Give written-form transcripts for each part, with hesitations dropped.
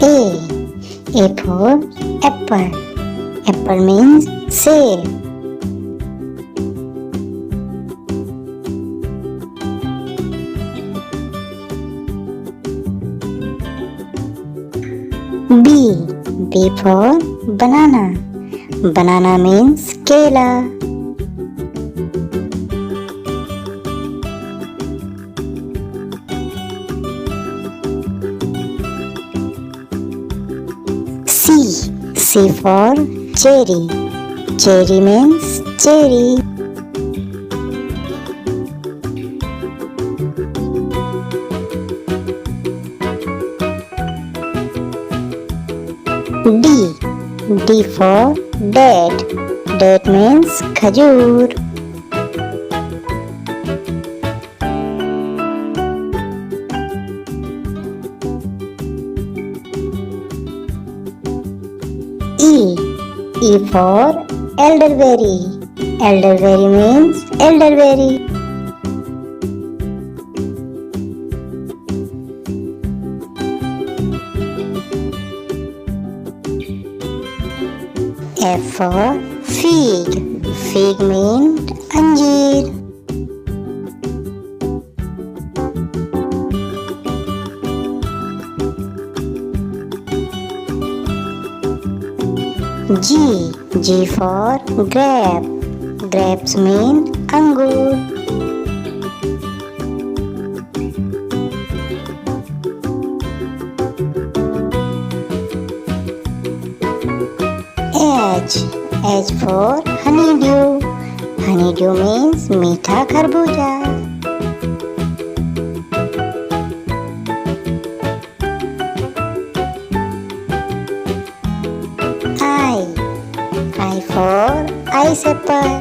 A. A for apple. Apple means save. B. B for banana. Banana means kela. C. C for cherry. Cherry means cherry. D. D for date. Date means khajur. E. E for elderberry. Elderberry means elderberry. F for fig. Fig means anjeer. G. G for grape. Grapes mean angur. H. H for honeydew. Honeydew means मीठा खरबूजा. I. I for ice apple.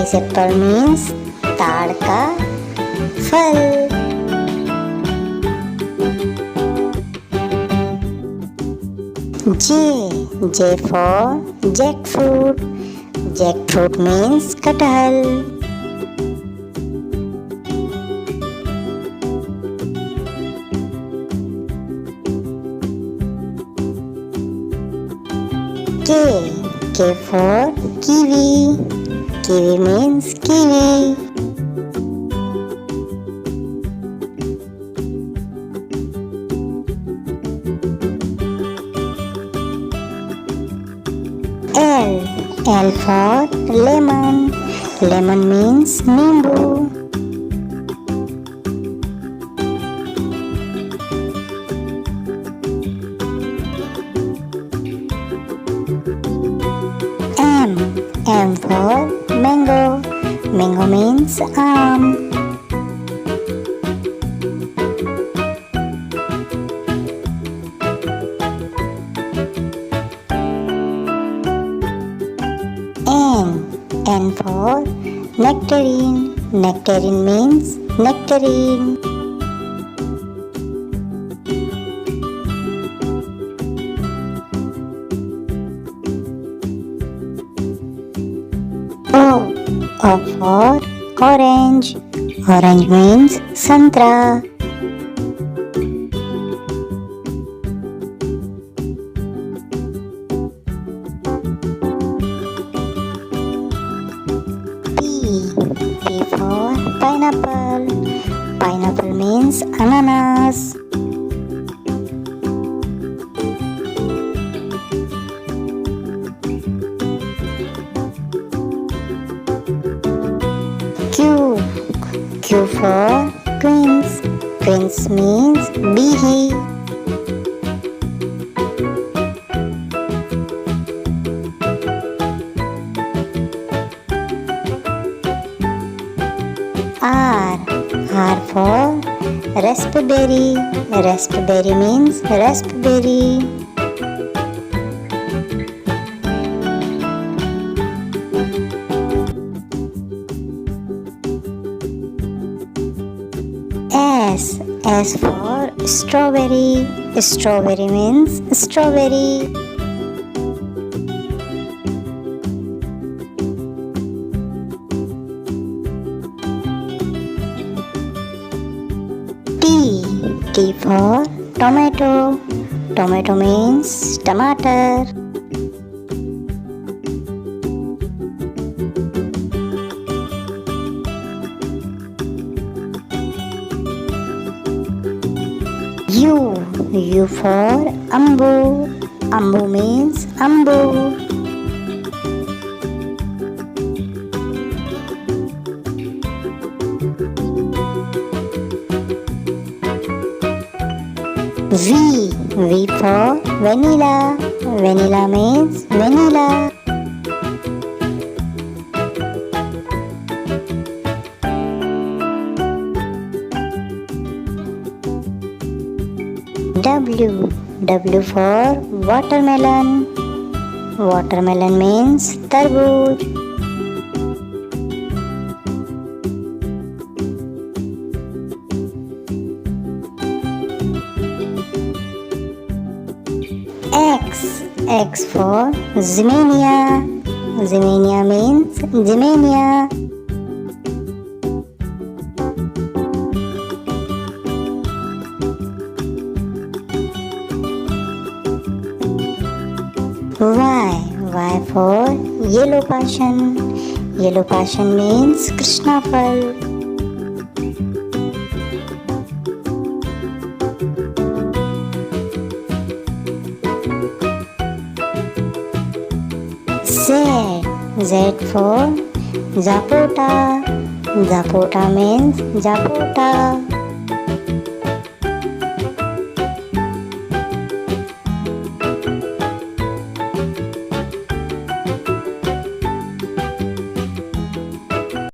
Ice apple means ताड़ का फल. J. J for jackfruit. Jackfruit means कटहल. K. K for kiwi. Kiwi means kiwi. L. L for lemon. Lemon means नींबू. M. M for mango. Mango means आम. N. N for nectarine. Nectarine means nectarine. O. O for orange. Orange means संतरा. P for pineapple. Pineapple means ananas. Q. Q for quince. Quince means bihi. R. R for raspberry. Raspberry means raspberry. S. S for strawberry. Strawberry means strawberry. T. T for tomato. Tomato means tomato. U for Ambu. Ambu means Ambu. V for Vanilla. Vanilla means vanilla. W for Watermelon. Watermelon means tarbooj. X for Zinnia. Zinnia means Zinnia. Y for Yellow Passion. Yellow Passion means Krishna Phal. Z for Zapota. Zapota means Zapota.